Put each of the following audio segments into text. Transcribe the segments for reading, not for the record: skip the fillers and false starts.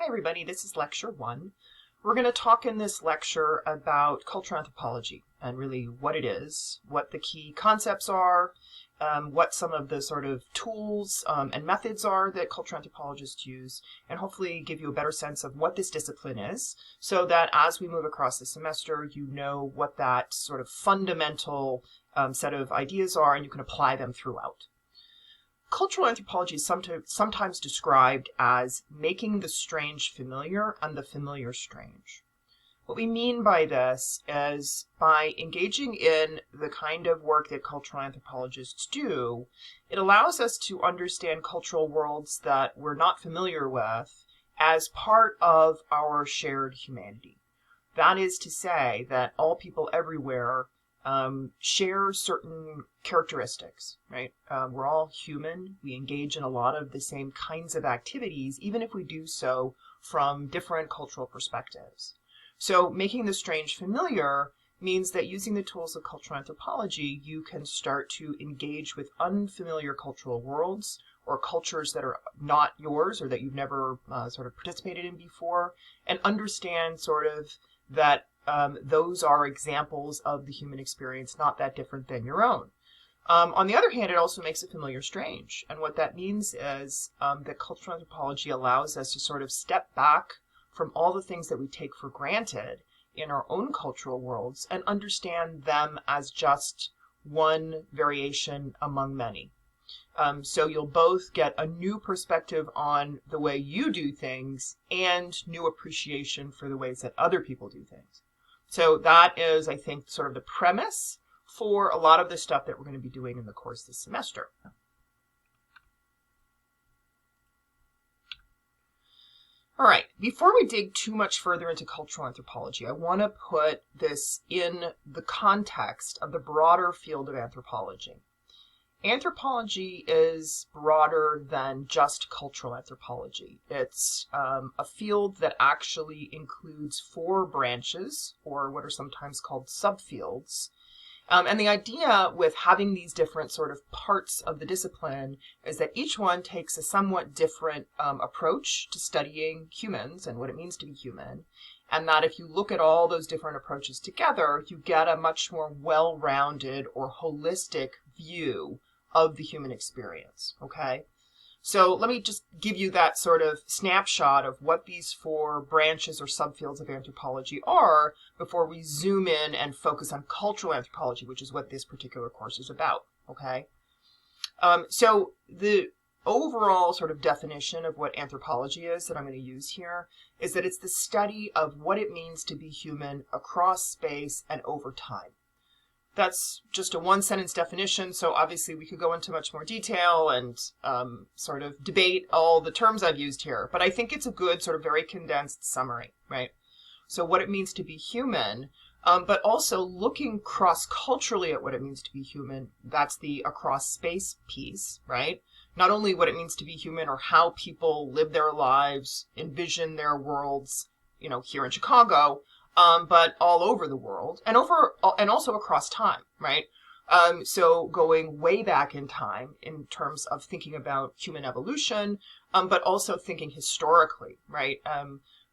everybody, this is lecture 1. We're going to talk in this lecture about cultural anthropology and really what it is, what the key concepts are, what some of the sort of tools and methods are that cultural anthropologists use, and hopefully give you a better sense of what this discipline is, so that as we move across the semester, you know what that sort of fundamental set of ideas are and you can apply them throughout. Cultural anthropology is sometimes described as making the strange familiar and the familiar strange. What we mean by this is by engaging in the kind of work that cultural anthropologists do, it allows us to understand cultural worlds that we're not familiar with as part of our shared humanity. That is to say that all people everywhere share certain characteristics, right? We're all human. We engage in a lot of the same kinds of activities, even if we do so from different cultural perspectives. So making the strange familiar means that using the tools of cultural anthropology, you can start to engage with unfamiliar cultural worlds or cultures that are not yours or that you've never sort of participated in before, and understand sort of that those are examples of the human experience, not that different than your own. On the other hand, it also makes it familiar strange. And what that means is that cultural anthropology allows us to sort of step back from all the things that we take for granted in our own cultural worlds and understand them as just one variation among many. So you'll both get a new perspective on the way you do things and new appreciation for the ways that other people do things. So that is, I think, sort of the premise for a lot of the stuff that we're going to be doing in the course this semester. All right, before we dig too much further into cultural anthropology, I want to put this in the context of the broader field of anthropology. Anthropology is broader than just cultural anthropology. It's a field that actually includes 4 branches, or what are sometimes called subfields. And the idea with having these different sort of parts of the discipline is that each one takes a somewhat different approach to studying humans and what it means to be human. And that if you look at all those different approaches together, you get a much more well-rounded or holistic view of the human experience, okay? So let me just give you that sort of snapshot of what these 4 branches or subfields of anthropology are before we zoom in and focus on cultural anthropology, which is what this particular course is about, okay? So the overall sort of definition of what anthropology is that I'm going to use here is that it's the study of what it means to be human across space and over time. That's just a 1-sentence definition, so obviously we could go into much more detail and sort of debate all the terms I've used here, but I think it's a good sort of very condensed summary, right? So what it means to be human, but also looking cross-culturally at what it means to be human, that's the across space piece, right? Not only what it means to be human or how people live their lives, envision their worlds, you know, here in Chicago, but all over the world and also across time, right? So going way back in time in terms of thinking about human evolution, but also thinking historically, right?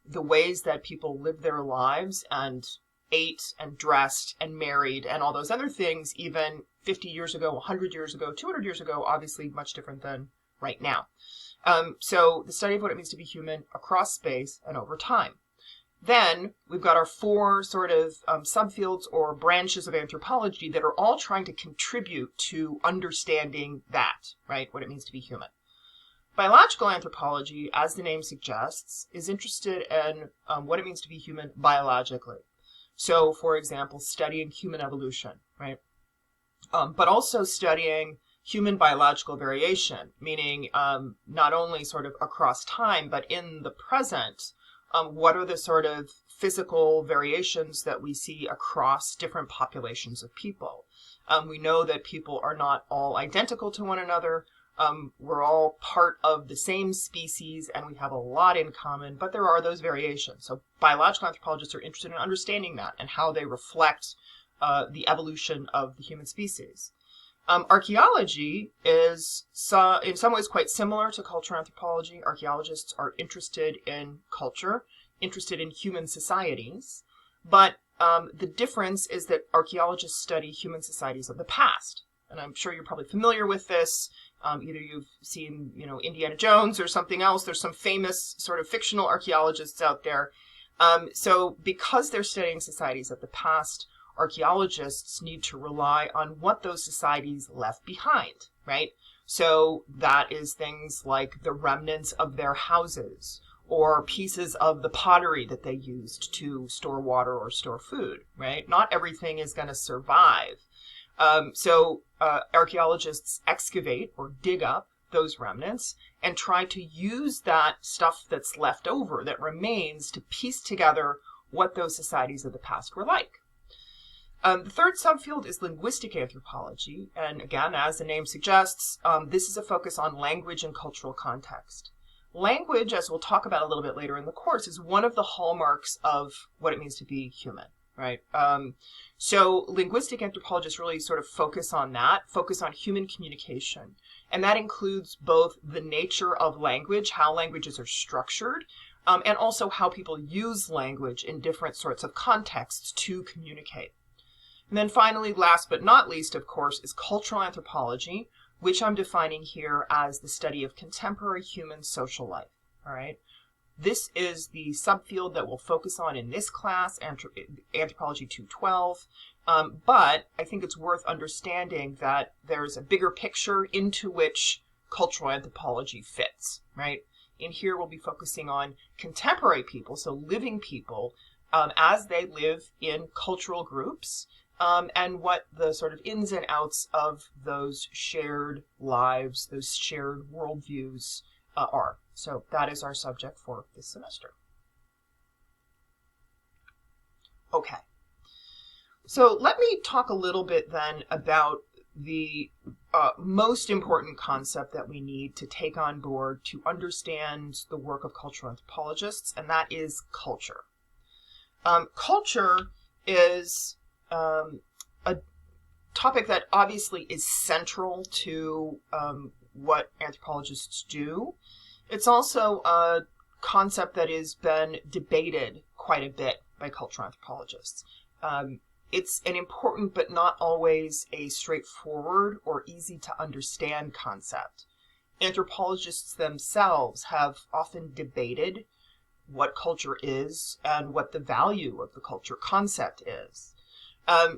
The ways that people lived their lives and ate and dressed and married and all those other things, even 50 years ago, 100 years ago, 200 years ago, obviously much different than right now. So the study of what it means to be human across space and over time. Then we've got our 4 sort of subfields or branches of anthropology that are all trying to contribute to understanding that, right, what it means to be human. Biological anthropology, as the name suggests, is interested in what it means to be human biologically. So, for example, studying human evolution, right? But also studying human biological variation, meaning not only sort of across time, but in the present. What are the sort of physical variations that we see across different populations of people? We know that people are not all identical to one another. We're all part of the same species and we have a lot in common, but there are those variations. So biological anthropologists are interested in understanding that and how they reflect the evolution of the human species. Archaeology is in some ways quite similar to cultural anthropology. Archaeologists are interested in culture, interested in human societies, but the difference is that archaeologists study human societies of the past. And I'm sure you're probably familiar with this. Either you've seen, Indiana Jones or something else. There's some famous sort of fictional archaeologists out there. So because they're studying societies of the past, archaeologists need to rely on what those societies left behind, right? So that is things like the remnants of their houses or pieces of the pottery that they used to store water or store food, right? Not everything is going to survive. So archaeologists excavate or dig up those remnants and try to use that stuff that's left over, that remains, to piece together what those societies of the past were like. The third subfield is linguistic anthropology. And again, as the name suggests, this is a focus on language and cultural context. Language, as we'll talk about a little bit later in the course, is one of the hallmarks of what it means to be human, right? So linguistic anthropologists really sort of focus on human communication. And that includes both the nature of language, how languages are structured, and also how people use language in different sorts of contexts to communicate. And then finally, last but not least, of course, is cultural anthropology, which I'm defining here as the study of contemporary human social life, all right? This is the subfield that we'll focus on in this class, Anthropology 212, but I think it's worth understanding that there's a bigger picture into which cultural anthropology fits, right? In here, we'll be focusing on contemporary people, so living people, as they live in cultural groups, and what the sort of ins and outs of those shared lives, those shared worldviews are. So that is our subject for this semester. Okay. So let me talk a little bit then about the most important concept that we need to take on board to understand the work of cultural anthropologists, and that is culture. Culture is a topic that obviously is central to what anthropologists do. It's also a concept that has been debated quite a bit by cultural anthropologists. It's an important but not always a straightforward or easy to understand concept. Anthropologists themselves have often debated what culture is and what the value of the culture concept is.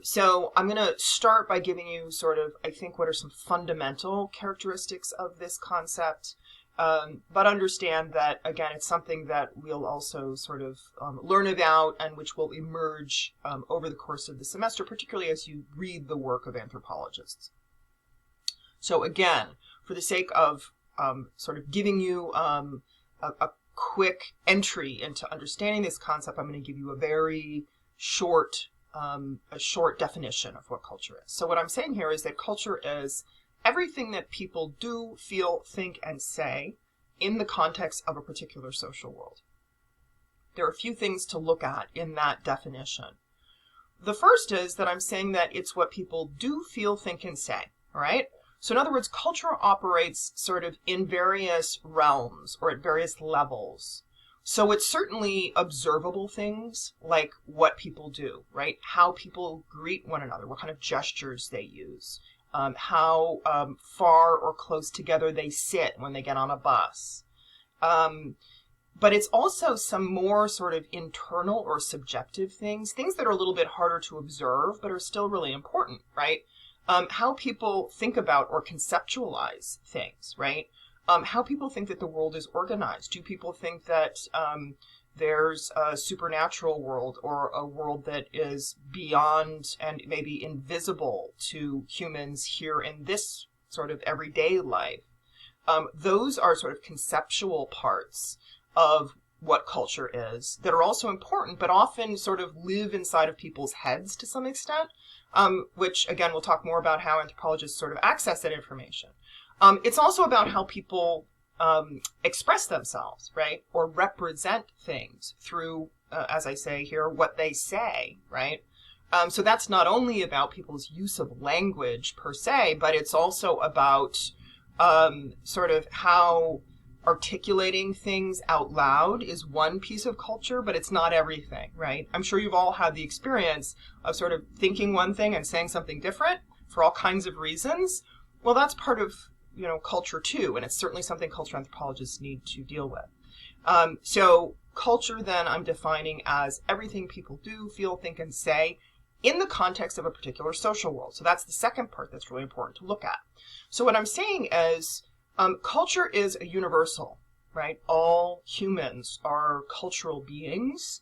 So I'm going to start by giving you sort of, I think, what are some fundamental characteristics of this concept, but understand that, again, it's something that we'll also sort of learn about and which will emerge over the course of the semester, particularly as you read the work of anthropologists. So again, for the sake of sort of giving you a quick entry into understanding this concept, I'm going to give you a very short definition of what culture is. So what I'm saying here is that culture is everything that people do, feel, think, and say in the context of a particular social world. There are a few things to look at in that definition. The first is that I'm saying that it's what people do, feel, think, and say, all right? So in other words, culture operates sort of in various realms or at various levels. So it's certainly observable things like what people do, right? How people greet one another, what kind of gestures they use, how far or close together they sit when they get on a bus. But it's also some more sort of internal or subjective things that are a little bit harder to observe, but are still really important, right? How people think about or conceptualize things, right? How people think that the world is organized. Do people think that there's a supernatural world or a world that is beyond and maybe invisible to humans here in this sort of everyday life? Those are sort of conceptual parts of what culture is that are also important, but often sort of live inside of people's heads to some extent, which again, we'll talk more about how anthropologists sort of access that information. It's also about how people express themselves, right? Or represent things through, as I say here, what they say, right? So that's not only about people's use of language per se, but it's also about sort of how articulating things out loud is one piece of culture, but it's not everything, right? I'm sure you've all had the experience of sort of thinking one thing and saying something different for all kinds of reasons. Well, that's part of, culture too, and it's certainly something cultural anthropologists need to deal with. So culture then I'm defining as everything people do, feel, think, and say in the context of a particular social world. So that's the second part that's really important to look at. So what I'm saying is culture is a universal, right? All humans are cultural beings,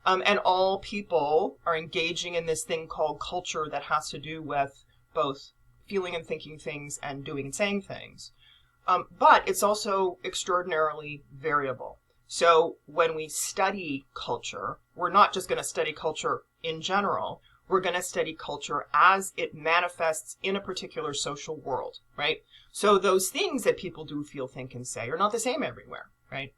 and all people are engaging in this thing called culture that has to do with both feeling and thinking things and doing and saying things. But it's also extraordinarily variable. So when we study culture, we're not just going to study culture in general. We're going to study culture as it manifests in a particular social world, right? So those things that people do, feel, think, and say are not the same everywhere, right?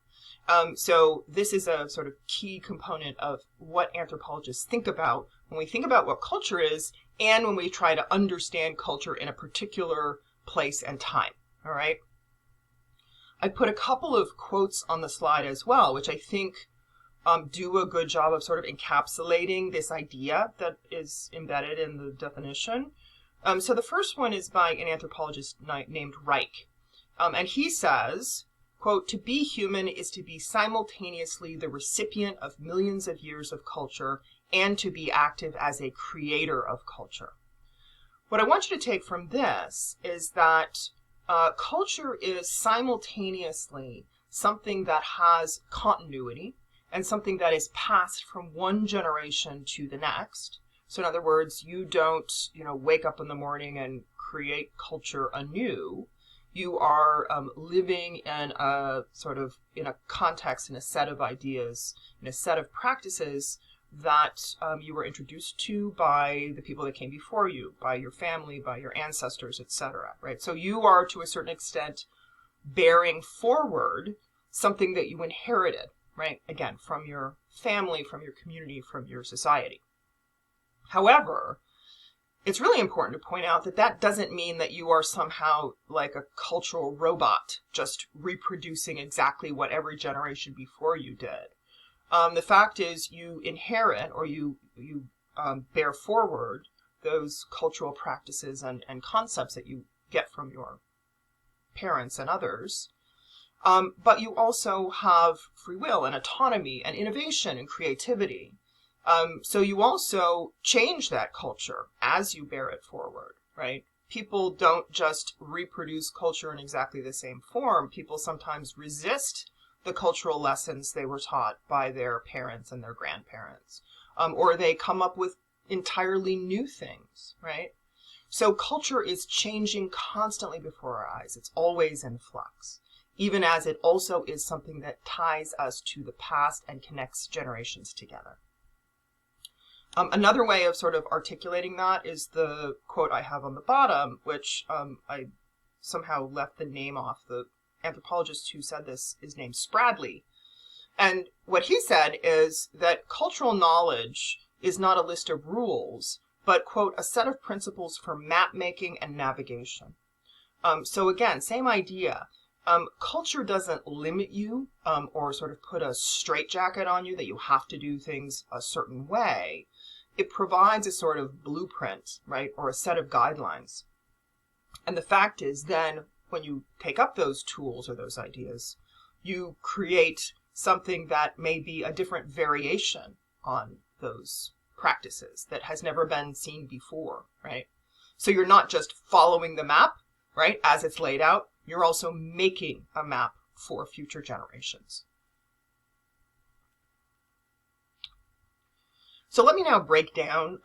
So this is a sort of key component of what anthropologists think about when we think about what culture is and when we try to understand culture in a particular place and time, all right? I put a couple of quotes on the slide as well, which I think do a good job of sort of encapsulating this idea that is embedded in the definition. So the first one is by an anthropologist named Reich. And he says, quote, "To be human is to be simultaneously the recipient of millions of years of culture and to be active as a creator of culture." What I want you to take from this is that culture is simultaneously something that has continuity and something that is passed from one generation to the next. So in other words, you don't, wake up in the morning and create culture anew. You are living in a in a context, in a set of ideas, in a set of practices that you were introduced to by the people that came before you, by your family, by your ancestors, etc. Right? So you are, to a certain extent, bearing forward something that you inherited, right? Again, from your family, from your community, from your society. However, it's really important to point out that that doesn't mean that you are somehow like a cultural robot, just reproducing exactly what every generation before you did. The fact is you inherit or you bear forward those cultural practices and concepts that you get from your parents and others. But you also have free will and autonomy and innovation and creativity. So you also change that culture as you bear it forward, right? People don't just reproduce culture in exactly the same form. People sometimes resist the cultural lessons they were taught by their parents and their grandparents. Or they come up with entirely new things, right? So culture is changing constantly before our eyes. It's always in flux, even as it also is something that ties us to the past and connects generations together. Another way of sort of articulating that is the quote I have on the bottom, which I somehow left the name off. The anthropologist who said this is named Spradley. And what he said is that cultural knowledge is not a list of rules, but, quote, a set of principles for map making and navigation. So again, same idea. Culture doesn't limit you or sort of put a straitjacket on you that you have to do things a certain way. It provides a sort of blueprint, right, or a set of guidelines. And the fact is then when you take up those tools or those ideas, you create something that may be a different variation on those practices that has never been seen before, right? So you're not just following the map, right, as it's laid out, you're also making a map for future generations. So let me now break down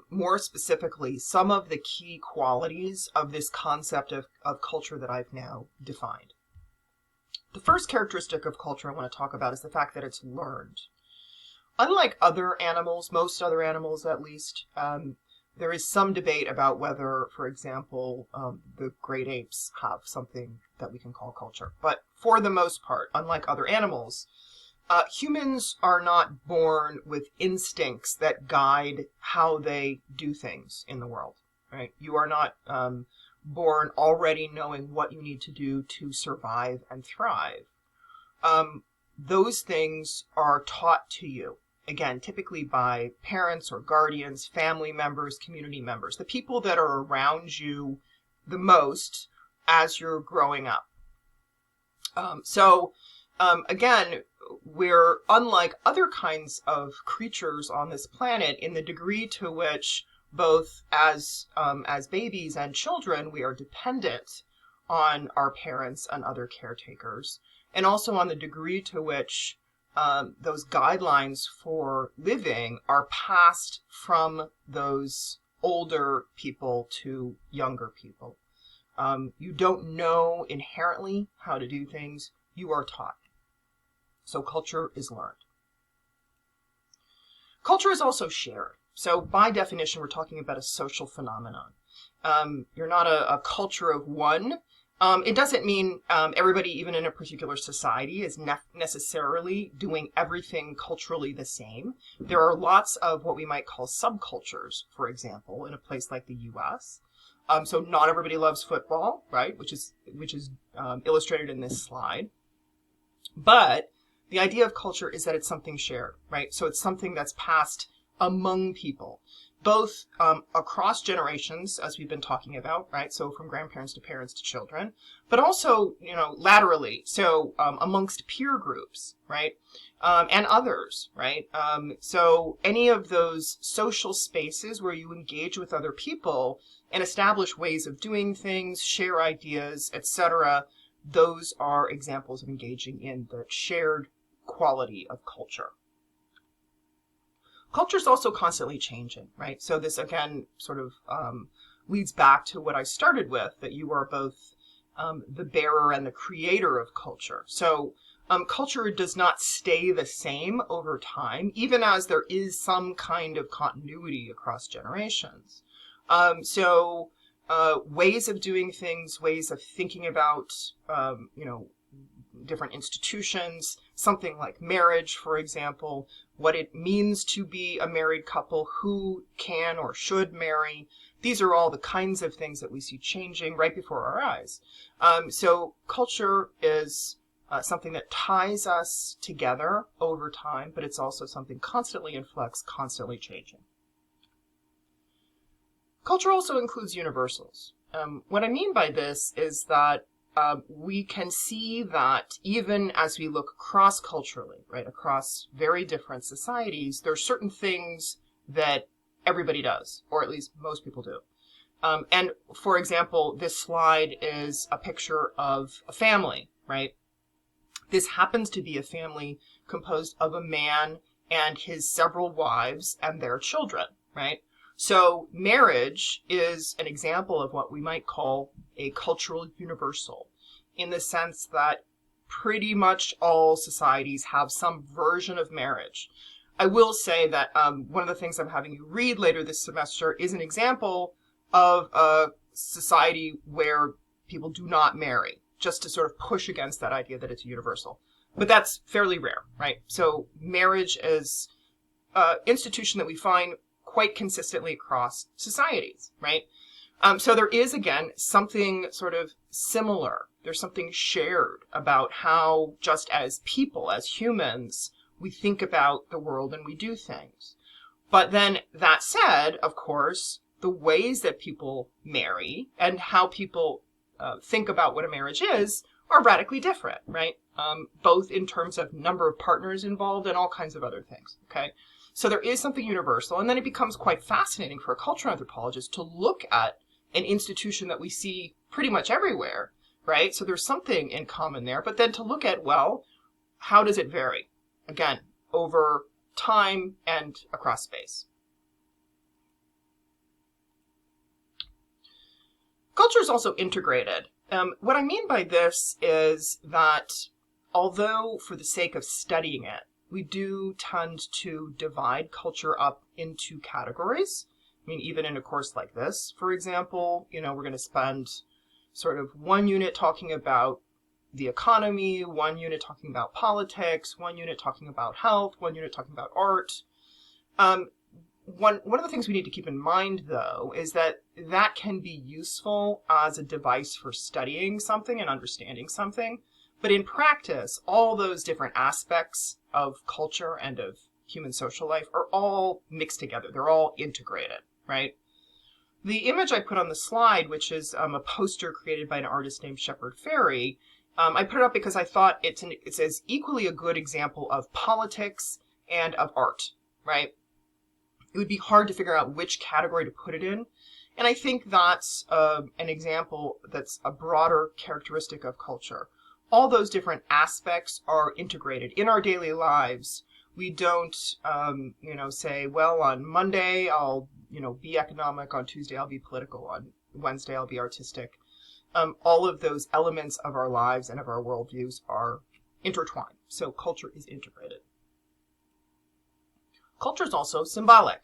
more specifically some of the key qualities of this concept of culture that I've now defined. The first characteristic of culture I want to talk about is the fact that it's learned. Unlike other animals, most other animals at least, there is some debate about whether, for example, the great apes have something that we can call culture. But for the most part, unlike other animals, Humans are not born with instincts that guide how they do things in the world, right? You are not born already knowing what you need to do to survive and thrive. Those things are taught to you, again, typically by parents or guardians, family members, community members, the people that are around you the most as you're growing up. Again, we're unlike other kinds of creatures on this planet in the degree to which both as babies and children, we are dependent on our parents and other caretakers, and also on the degree to which those guidelines for living are passed from those older people to younger people. You don't know inherently how to do things, you are taught. So culture is learned. Culture is also shared. So by definition, we're talking about a social phenomenon. You're not a culture of one. It doesn't mean everybody, even in a particular society, is necessarily doing everything culturally the same. There are lots of what we might call subcultures, for example, in a place like the US. So not everybody loves football, right? Which is illustrated in this slide. But the idea of culture is that it's something shared, right? So it's something that's passed among people, both across generations, as we've been talking about, right? So from grandparents to parents to children, but also, laterally. So amongst peer groups, right? And others, right? So any of those social spaces where you engage with other people and establish ways of doing things, share ideas, etc., those are examples of engaging in the shared quality of culture. Culture is also constantly changing, right? So this, again, sort of leads back to what I started with, that you are both the bearer and the creator of culture. So culture does not stay the same over time, even as there is some kind of continuity across generations. Ways of doing things, ways of thinking about, different institutions, something like marriage, for example, what it means to be a married couple, who can or should marry. These are all the kinds of things that we see changing right before our eyes. So culture is something that ties us together over time, but it's also something constantly in flux, constantly changing. Culture also includes universals. What I mean by this is that we can see that even as we look cross-culturally, right, across very different societies, there are certain things that everybody does, or at least most people do. And for example, this slide is a picture of a family, right? This happens to be a family composed of a man and his several wives and their children, right? So marriage is an example of what we might call a cultural universal, in the sense that pretty much all societies have some version of marriage. I will say that one of the things I'm having you read later this semester is an example of a society where people do not marry, just to sort of push against that idea that it's universal. But that's fairly rare, right? So marriage is an institution that we find quite consistently across societies, right? So there is, again, something sort of similar. There's something shared about how, just as people, as humans, we think about the world and we do things. But then, that said, of course, the ways that people marry and how people think about what a marriage is are radically different, right? Both in terms of number of partners involved and all kinds of other things, okay? So there is something universal, and then it becomes quite fascinating for a cultural anthropologist to look at an institution that we see pretty much everywhere, right? So there's something in common there, but then to look at, well, how does it vary? Again, over time and across space. Culture is also integrated. What I mean by this is that although for the sake of studying it, we do tend to divide culture up into categories. I mean, even in a course like this, for example, we're going to spend sort of one unit talking about the economy, one unit talking about politics, one unit talking about health, one unit talking about art. One of the things we need to keep in mind, though, is that that can be useful as a device for studying something and understanding something. But in practice, all those different aspects of culture and of human social life are all mixed together. They're all integrated, right? The image I put on the slide, which is a poster created by an artist named Shepard Fairey, I put it up because I thought it's as equally a good example of politics and of art, right? It would be hard to figure out which category to put it in. And I think that's an example that's a broader characteristic of culture. All those different aspects are integrated in our daily lives. We don't, say, well, on Monday, I'll, be economic. On Tuesday, I'll be political. On Wednesday, I'll be artistic. All of those elements of our lives and of our worldviews are intertwined. So culture is integrated. Culture is also symbolic.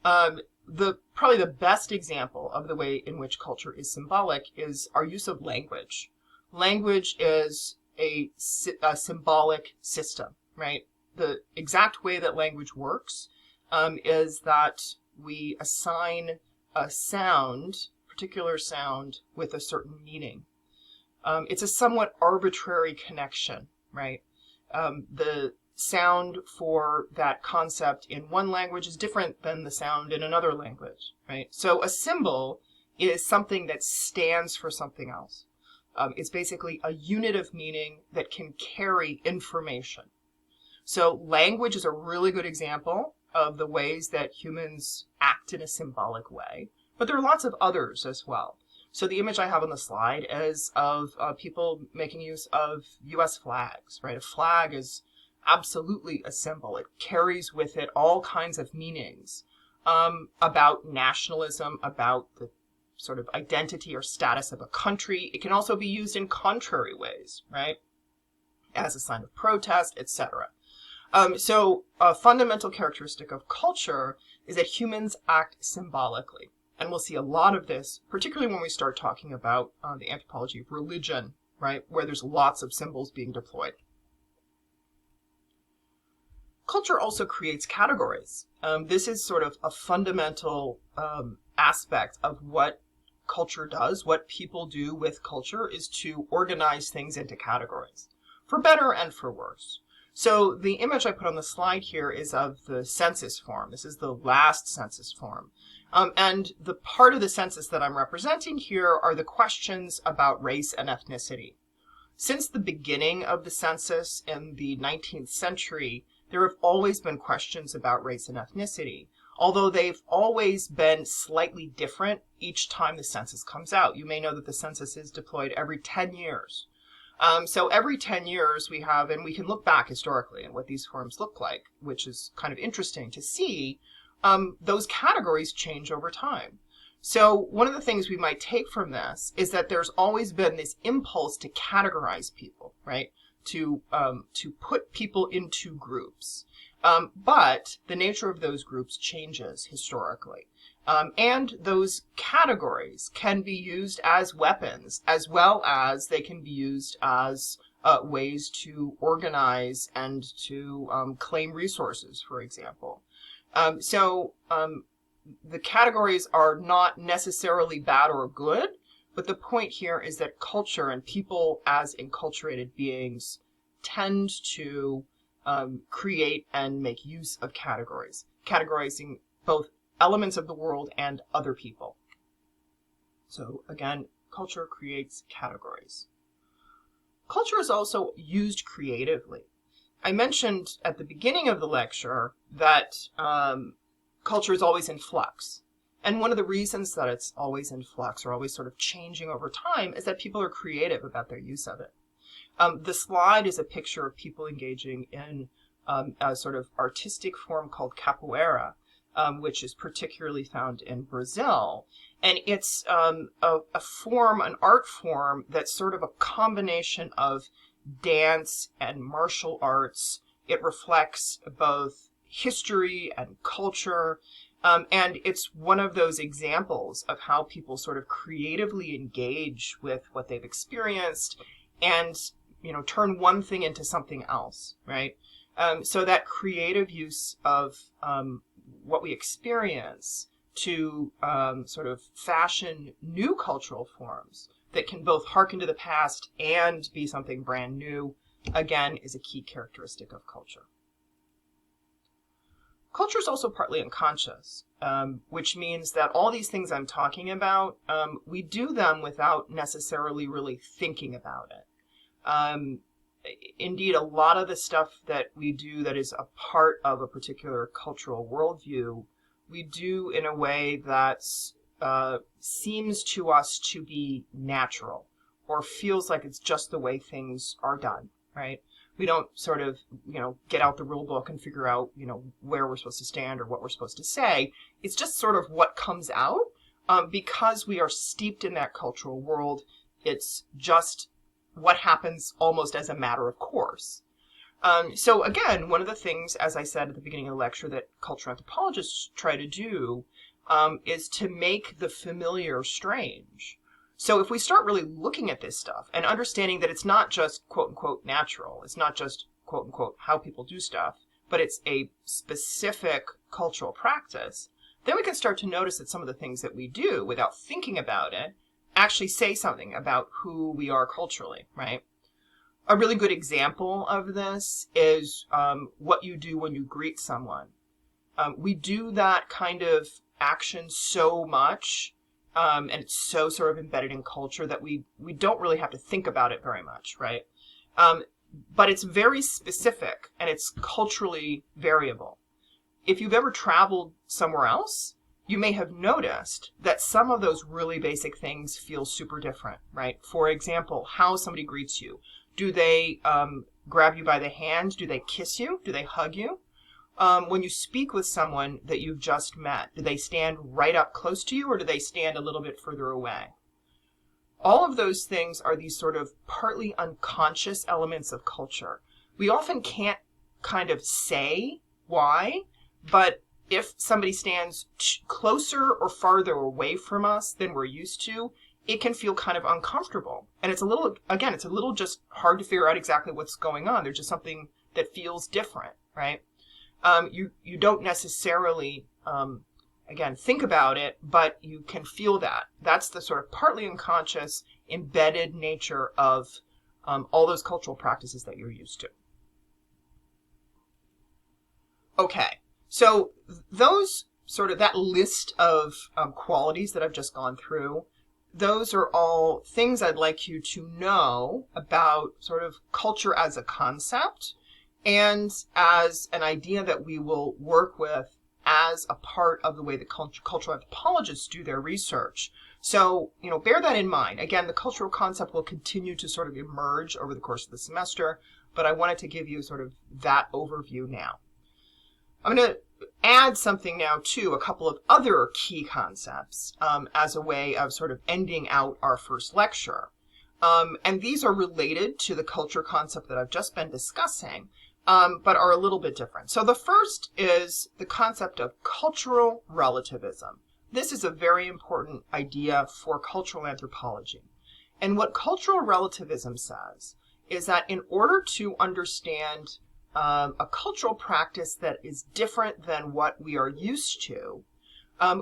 Probably the best example of the way in which culture is symbolic is our use of language. Language is a symbolic system, right? The exact way that language works is that we assign a particular sound, with a certain meaning. It's a somewhat arbitrary connection, right? The sound for that concept in one language is different than the sound in another language, right? So a symbol is something that stands for something else. It's basically a unit of meaning that can carry information. So language is a really good example of the ways that humans act in a symbolic way, but there are lots of others as well. So the image I have on the slide is of people making use of U.S. flags, right? A flag is absolutely a symbol. It carries with it all kinds of meanings about nationalism, about the sort of identity or status of a country. It can also be used in contrary ways, right? As a sign of protest, etc. So a fundamental characteristic of culture is that humans act symbolically. And we'll see a lot of this, particularly when we start talking about the anthropology of religion, right? Where there's lots of symbols being deployed. Culture also creates categories. This is sort of a fundamental aspect of what culture does. What people do with culture is to organize things into categories, for better and for worse. So the image I put on the slide here is of the census form. This is the last census form. And the part of the census that I'm representing here are the questions about race and ethnicity. Since the beginning of the census in the 19th century, there have always been questions about race and ethnicity, although they've always been slightly different each time the census comes out. You may know that the census is deployed every 10 years. So every 10 years we have, and we can look back historically at what these forms look like, which is kind of interesting to see, those categories change over time. So one of the things we might take from this is that there's always been this impulse to categorize people, right? To put people into groups. But the nature of those groups changes historically. And those categories can be used as weapons, as well as they can be used as ways to organize and to claim resources, for example. The categories are not necessarily bad or good, but the point here is that culture and people as enculturated beings tend to create and make use of categories, categorizing both elements of the world and other people. So again, culture creates categories. Culture is also used creatively. I mentioned at the beginning of the lecture that culture is always in flux. And one of the reasons that it's always in flux or always sort of changing over time is that people are creative about their use of it. The slide is a picture of people engaging in a sort of artistic form called capoeira, which is particularly found in Brazil. And it's a form, an art form that's sort of a combination of dance and martial arts. It reflects both history and culture. And it's one of those examples of how people sort of creatively engage with what they've experienced and turn one thing into something else, right? So that creative use of what we experience to sort of fashion new cultural forms that can both harken to the past and be something brand new, again, is a key characteristic of culture. Culture is also partly unconscious, which means that all these things I'm talking about, we do them without necessarily really thinking about it. Indeed, a lot of the stuff that we do that is a part of a particular cultural worldview, we do in a way that seems to us to be natural or feels like it's just the way things are done, right? We don't sort of, get out the rule book and figure out, where we're supposed to stand or what we're supposed to say. It's just sort of what comes out because we are steeped in that cultural world. It's just what happens almost as a matter of course. So again, one of the things, as I said at the beginning of the lecture, that cultural anthropologists try to do is to make the familiar strange. So if we start really looking at this stuff and understanding that it's not just quote unquote natural, it's not just quote unquote how people do stuff, but it's a specific cultural practice, then we can start to notice that some of the things that we do without thinking about it actually say something about who we are culturally, right? A really good example of this is what you do when you greet someone. We do that kind of action so much, and it's so sort of embedded in culture that we don't really have to think about it very much, right? But it's very specific and it's culturally variable. If you've ever traveled somewhere else, you may have noticed that some of those really basic things feel super different, right? For example, how somebody greets you. Do they grab you by the hand? Do they kiss you? Do they hug you? When you speak with someone that you've just met, do they stand right up close to you or do they stand a little bit further away? All of those things are these sort of partly unconscious elements of culture. We often can't kind of say why, but if somebody stands closer or farther away from us than we're used to, it can feel kind of uncomfortable. And it's a little just hard to figure out exactly what's going on. There's just something that feels different, right? You don't necessarily, again, think about it, but you can feel that. That's the sort of partly unconscious, embedded nature of all those cultural practices that you're used to. Okay, so those sort of that list of qualities that I've just gone through, those are all things I'd like you to know about sort of culture as a concept and as an idea that we will work with as a part of the way that cultural anthropologists do their research. So, bear that in mind. Again, the cultural concept will continue to sort of emerge over the course of the semester, but I wanted to give you sort of that overview now. I'm going to add something now to a couple of other key concepts as a way of sort of ending out our first lecture. And these are related to the culture concept that I've just been discussing, but are a little bit different. So the first is the concept of cultural relativism. This is a very important idea for cultural anthropology. And what cultural relativism says is that in order to understand a cultural practice that is different than what we are used to,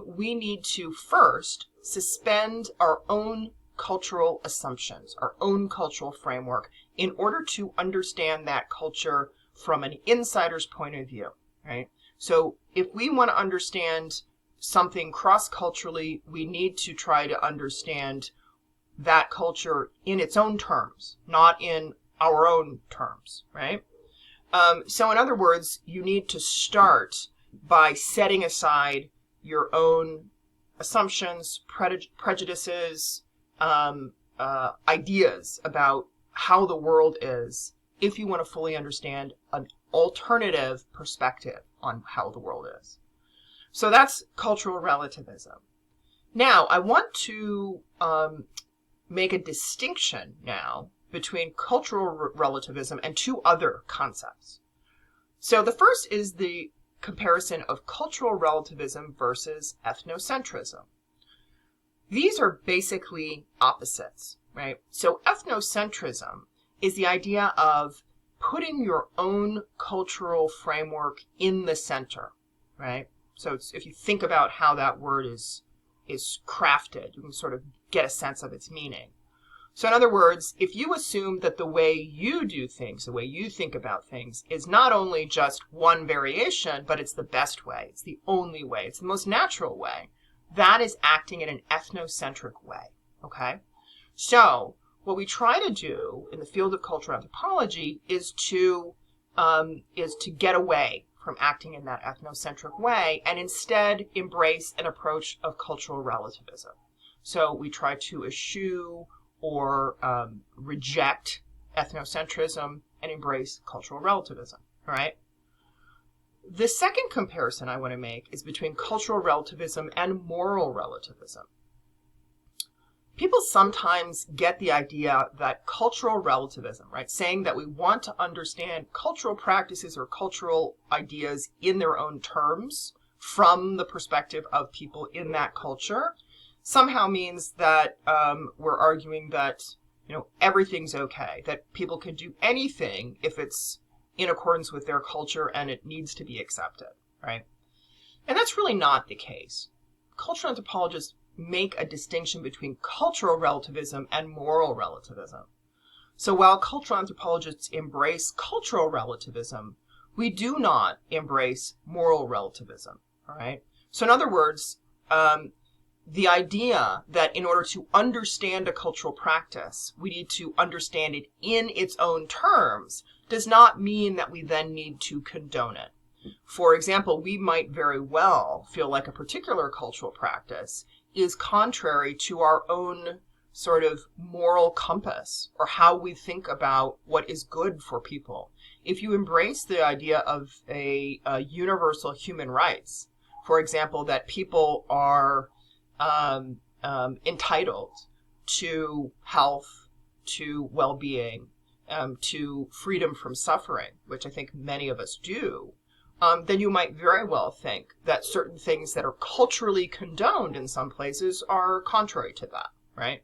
we need to first suspend our own cultural assumptions, our own cultural framework, in order to understand that culture from an insider's point of view, right? So if we want to understand something cross-culturally, we need to try to understand that culture in its own terms, not in our own terms, right? So in other words, you need to start by setting aside your own assumptions, prejudices, ideas about how the world is, if you want to fully understand an alternative perspective on how the world is. So that's cultural relativism. Now, I want to make a distinction now between cultural relativism and two other concepts. So the first is the comparison of cultural relativism versus ethnocentrism. These are basically opposites, right? So ethnocentrism is the idea of putting your own cultural framework in the center, right? So if you think about how that word is crafted, you can sort of get a sense of its meaning. So in other words, if you assume that the way you do things, the way you think about things, is not only just one variation, but it's the best way, it's the only way, it's the most natural way, that is acting in an ethnocentric way, okay? So what we try to do in the field of cultural anthropology is to get away from acting in that ethnocentric way and instead embrace an approach of cultural relativism. So we try to eschew or reject ethnocentrism and embrace cultural relativism, all right? The second comparison I want to make is between cultural relativism and moral relativism. People sometimes get the idea that cultural relativism, right, saying that we want to understand cultural practices or cultural ideas in their own terms from the perspective of people in that culture, somehow means that we're arguing that, everything's okay, that people can do anything if it's in accordance with their culture and it needs to be accepted, right? And that's really not the case. Cultural anthropologists make a distinction between cultural relativism and moral relativism. So while cultural anthropologists embrace cultural relativism, we do not embrace moral relativism, all right? So in other words, the idea that in order to understand a cultural practice, we need to understand it in its own terms does not mean that we then need to condone it. For example, we might very well feel like a particular cultural practice is contrary to our own sort of moral compass or how we think about what is good for people. If you embrace the idea of a universal human rights, for example, that people are entitled to health, to well-being, to freedom from suffering, which I think many of us do, then you might very well think that certain things that are culturally condoned in some places are contrary to that, right?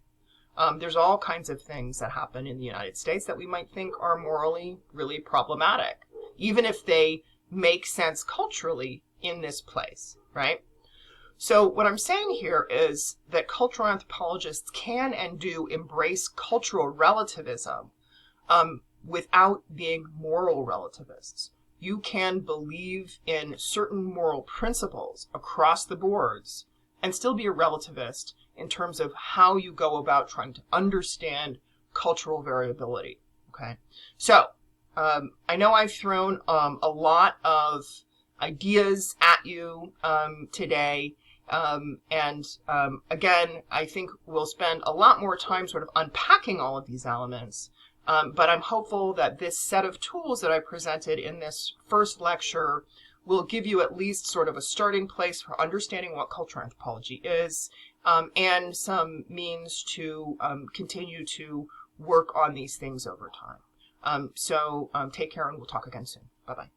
There's all kinds of things that happen in the United States that we might think are morally really problematic, even if they make sense culturally in this place, right? So what I'm saying here is that cultural anthropologists can and do embrace cultural relativism without being moral relativists. You can believe in certain moral principles across the boards and still be a relativist in terms of how you go about trying to understand cultural variability, okay? So I know I've thrown a lot of ideas at you today. Again, I think we'll spend a lot more time sort of unpacking all of these elements. But I'm hopeful that this set of tools that I presented in this first lecture will give you at least sort of a starting place for understanding what cultural anthropology is, and some means to continue to work on these things over time. So take care, and we'll talk again soon. Bye-bye.